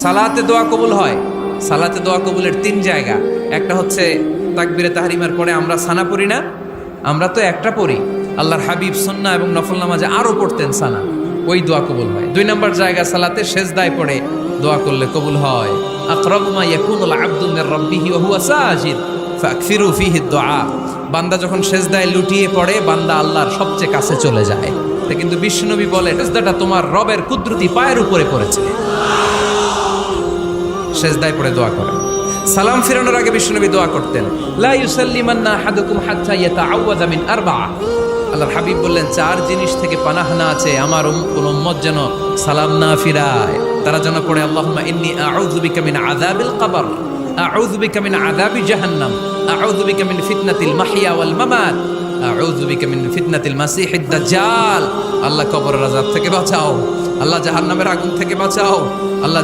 সালাতে দোয়া কবুল হয়। সালাতে দোয়া কবুলের তিন জায়গা। একটা হচ্ছে তাকবীরে তাহরিমার পরে আমরা সানা পড়ি না, আমরা তো একটা পড়ি। আল্লাহর হাবিব সুন্নাহ এবং নফল নামাজে আরো পড়তেন সানা, ওই দোয়া কবুল হয়। দুই নম্বর জায়গা সালাতে সেজদায় পড়ে দোয়া করলে কবুল হয়। আকরাবু মা ইয়াকুনুল আবদু মির রাব্বিহি ওয়া হুয়া সাজিদ ফাকফিরু ফীহি দুআ। বান্দা যখন সেজদায় লুটিয়ে পড়ে, বান্দা আল্লাহর সবচেয়ে কাছে চলে যায়। তা কিন্তু বিশ্বনবী বলে, সেজদাটা তোমার রবের কুদরতি পায়ের উপরে পড়েছে। সেজদায় পড়ে দোয়া করেন। সালাম ফিরানোর আগে বিশ্বনবী দোয়া করতেন, লা ইউসাল্লিমান্না আহাদুকুম হাত্তা ইয়াতাআওয়াযা মিন আরবা'a। আল্লাহর হাবিব বললেন, চার জিনিস থেকে পানাহ না আছে আমার কোন উম্মত যেন সালাম না ফিরায়। তারা যেন পড়ে, আল্লাহুম্মা ইন্নী আউযু বিকা মিন আযাবিল কবর, আউযু বিকা মিন আযাবি জাহান্নাম, আউযু বিকা মিন ফিতনাতিল মাহইয়া ওয়াল মামাত, আউযু বিকা মিন ফিতনাতিল মাসিহিদ দাজ্জাল। আল্লাহ কবরের আযাব থেকে বাঁচাও, আল্লাহ জাহান্নামের আগুন থেকে বাঁচাও, আল্লাহ